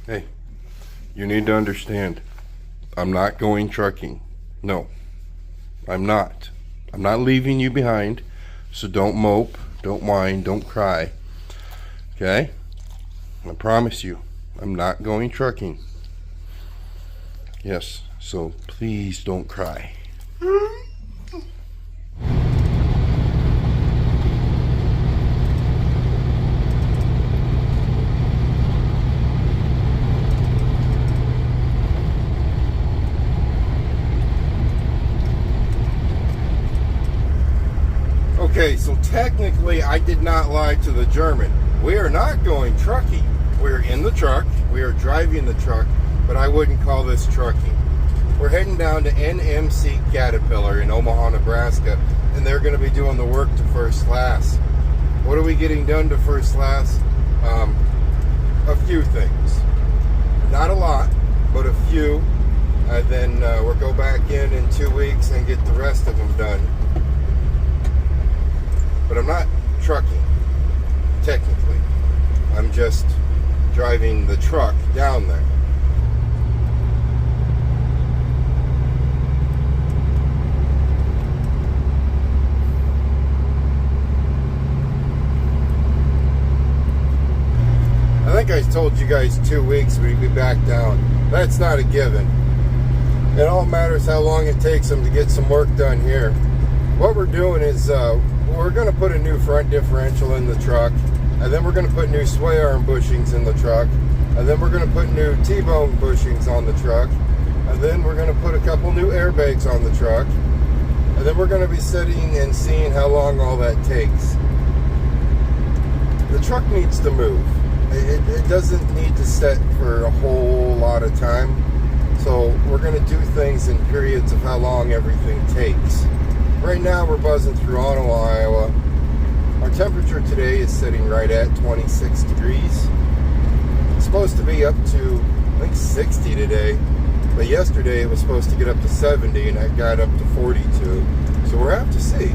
Hey, you need to understand, I'm not going trucking. No, I'm not. I'm not leaving you behind, so don't mope, don't whine, don't cry. Okay? I promise you, I'm not going trucking. Yes, so please don't cry. Okay, so technically I did not lie to the German. We are not going trucking. We're in the truck, we are driving the truck, but I wouldn't call this trucking. We're heading down to NMC Caterpillar in Omaha, Nebraska, and they're going to be doing the work to first class. What are we getting done to first class? A few things. Not a lot, but a few. Then we'll go back in 2 weeks and get the rest of them done. But I'm not trucking, technically. I'm just driving the truck down there. I think I told you guys 2 weeks we'd be back down. That's not a given. It all matters how long it takes them to get some work done here. What we're doing is we're going to put a new front differential in the truck, and then we're going to put new sway arm bushings in the truck, and then we're going to put new T-bone bushings on the truck, and then we're going to put a couple new airbags on the truck, and then we're going to be sitting and seeing how long all that takes. The truck needs to move. It doesn't need to sit for a whole lot of time, so we're going to do things in periods of how long everything takes. Right now we're buzzing through Ottawa, Iowa. Our temperature today is sitting right at 26 degrees. It's supposed to be up to, I think, 60 today. But yesterday it was supposed to get up to 70 and it got up to 42. So we'll have to see.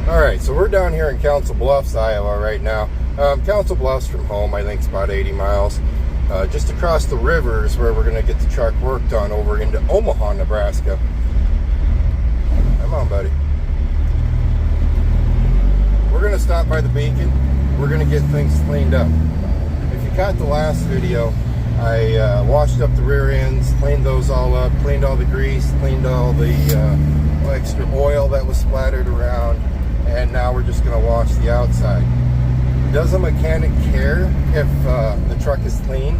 Alright, so we're down here in Council Bluffs, Iowa right now. Council Bluffs from home, I think it's about 80 miles. Just across the river is where we're going to get the truck worked on over into Omaha, Nebraska. Come on, buddy. We're going to stop by the beacon. We're going to get things cleaned up. If you caught the last video, I washed up the rear ends, cleaned those all up, cleaned all the grease, cleaned all the extra oil that was splattered around, and now we're just going to wash the outside. Does a mechanic care if the truck is clean?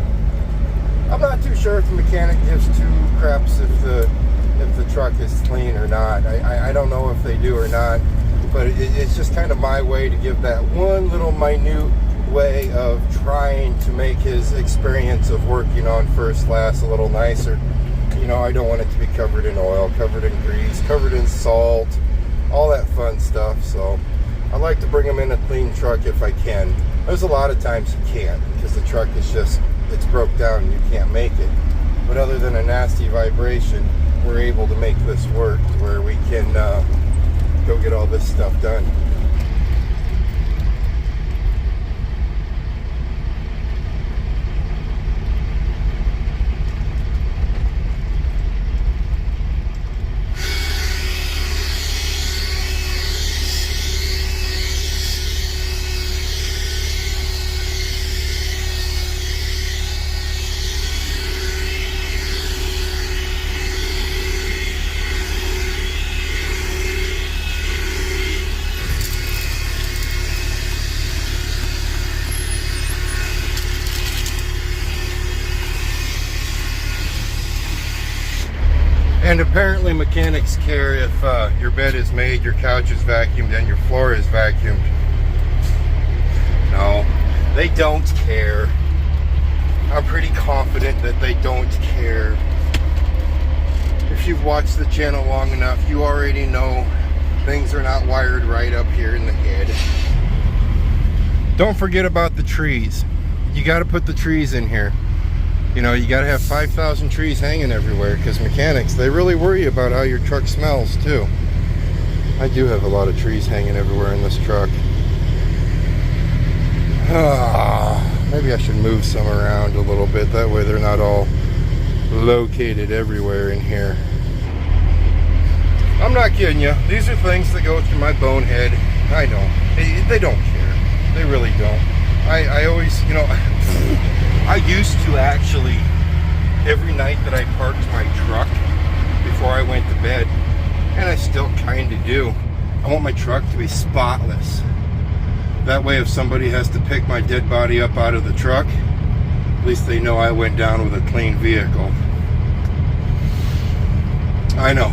I'm not too sure if the mechanic gives two craps if the truck is clean or not. I don't know if they do or not, but it's just kind of my way to give that one little minute way of trying to make his experience of working on first class a little nicer. You know, I don't want it to be covered in oil, covered in grease, covered in salt, all that fun stuff. So I like to bring them in a clean truck if I can. There's a lot of times you can't because the truck is just, it's broke down and you can't make it. But other than a nasty vibration, we're able to make this work to where we can go get all this stuff done. And apparently mechanics care if your bed is made, your couch is vacuumed, and your floor is vacuumed. No, they don't care. I'm pretty confident that they don't care. If you've watched the channel long enough, you already know things are not wired right up here in the head. Don't forget about the trees. You got to put the trees in here. You know, you got to have 5,000 trees hanging everywhere, because mechanics, they really worry about how your truck smells too. I do have a lot of trees hanging everywhere in this truck. Maybe I should move some around a little bit. That way they're not all located everywhere in here. I'm not kidding you. These are things that go through my bonehead. I know. They don't care. They really don't. I always, you know, I used to actually, every night that I parked my truck before I went to bed, and I still kind of do, I want my truck to be spotless. That way if somebody has to pick my dead body up out of the truck, at least they know I went down with a clean vehicle. I know,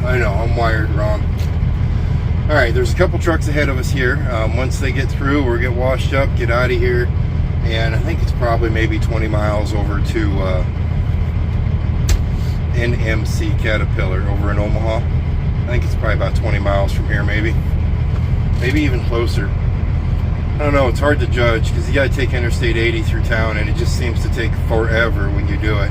I'm wired wrong. Alright, there's a couple trucks ahead of us here. Once they get through, we'll get washed up, get out of here, and I think it's probably maybe 20 miles over to NMC Caterpillar over in Omaha. I think it's probably about 20 miles from here, maybe even closer. I don't know, it's hard to judge because you got to take Interstate 80 through town, and it just seems to take forever when you do it.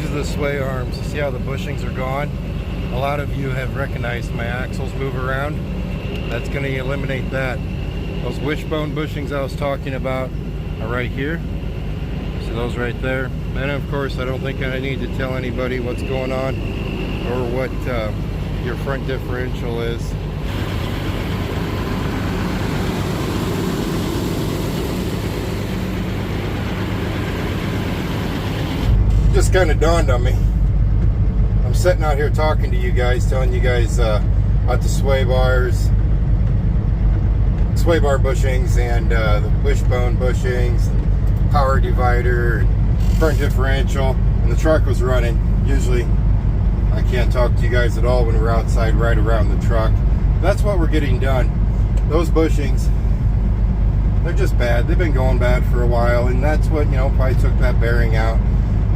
The sway arms. See how the bushings are gone? A lot of you have recognized my axles move around. That's going to eliminate that. Those wishbone bushings I was talking about are right here. See those right there? And of course, I don't think I need to tell anybody what's going on or what your front differential is. Just kind of dawned on me. I'm sitting out here talking to you guys, telling you guys about the sway bar bushings and the wishbone bushings, and power divider, and front differential, and the truck was running. Usually I can't talk to you guys at all when we're outside right around the truck. That's what we're getting done. Those bushings, they're just bad. They've been going bad for a while, and that's what, you know, probably took that bearing out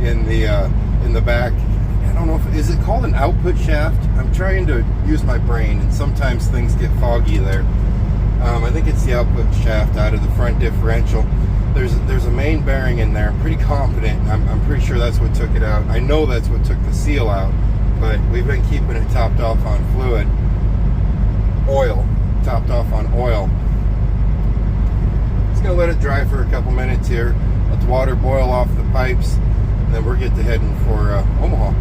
in the back. I don't know if, is it called an output shaft? I'm trying to use my brain, and sometimes things get foggy there. I think it's the output shaft out of the front differential. There's a main bearing in there. I'm pretty confident. I'm pretty sure that's what took it out. I know that's what took the seal out, but we've been keeping it topped off on fluid. Oil. Topped off on oil. Just gonna let it dry for a couple minutes here. Let the water boil off the pipes. Then we're getting heading for Omaha.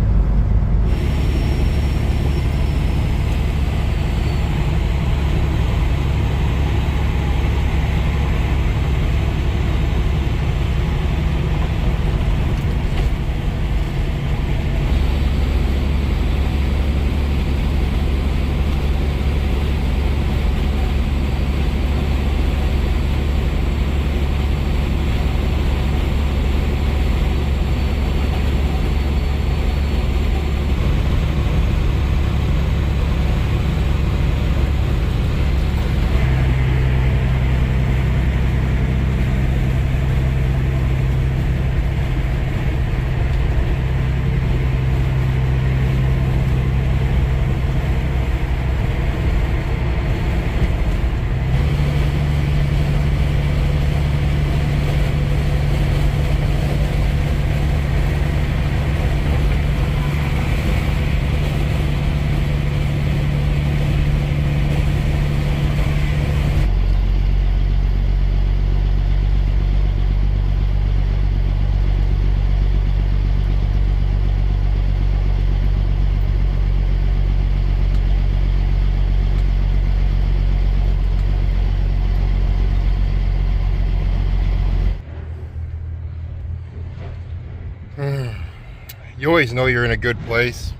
You always know you're in a good place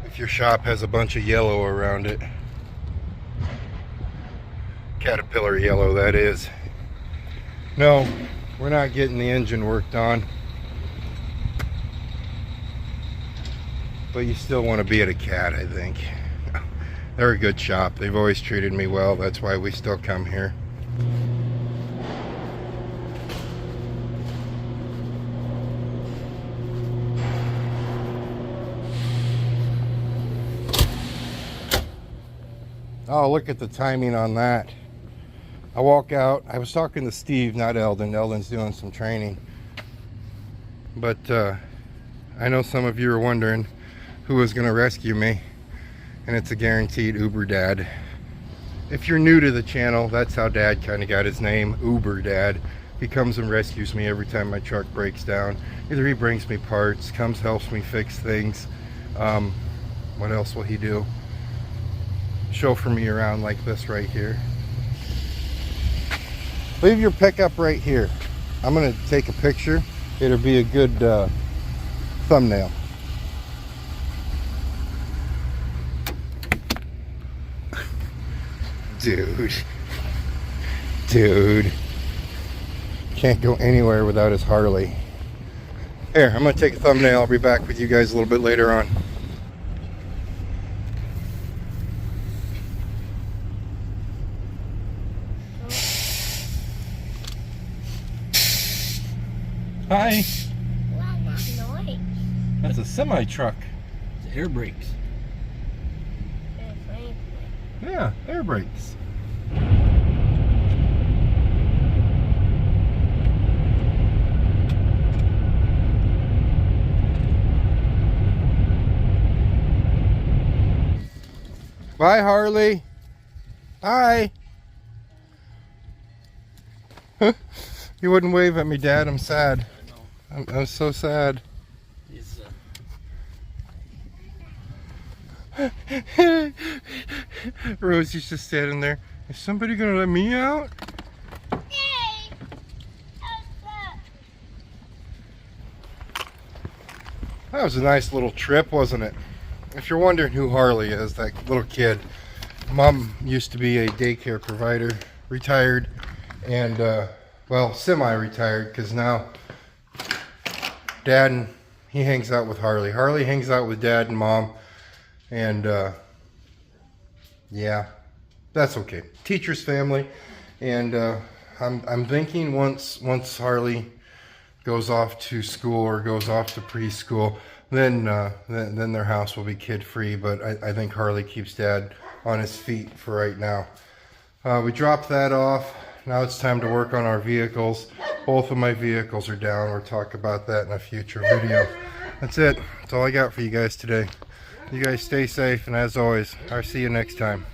if your shop has a bunch of yellow around it. Caterpillar yellow, that is. No, we're not getting the engine worked on. But you still want to be at a Cat, I think. They're a good shop. They've always treated me well. That's why we still come here. Oh, look at the timing on that. I walk out. I was talking to Steve, not Eldon. Eldon's doing some training. But I know some of you are wondering who was going to rescue me. And it's a guaranteed Uber Dad. If you're new to the channel, that's how Dad kind of got his name, Uber Dad. He comes and rescues me every time my truck breaks down. Either he brings me parts, comes, helps me fix things. What else will he do? Chauffeur me around like this right here. Leave your pickup right here. I'm gonna take a picture. It'll be a good thumbnail. Dude, can't go anywhere without his Harley. Here, I'm gonna take a thumbnail. I'll be back with you guys a little bit later on. Hi. What that noise? That's a semi truck. It's air brakes. Yeah, air brakes. Bye, Harley. Hi. You wouldn't wave at me, Dad. I'm sad. I'm so sad. Rosie's just standing there. Is somebody gonna let me out? That was a nice little trip, wasn't it? If you're wondering who Harley is, that little kid, Mom used to be a daycare provider, retired, and well, semi-retired, because now Dad, he hangs out with Harley. Harley hangs out with Dad and Mom. And yeah, that's okay. Teacher's family, and I'm thinking once Harley goes off to school or goes off to preschool, then their house will be kid-free. But I think Harley keeps Dad on his feet for right now. We dropped that off. Now it's time to work on our vehicles. Both of my vehicles are down. We'll talk about that in a future video. That's it. That's all I got for you guys today. You guys stay safe, and as always, I'll see you next time.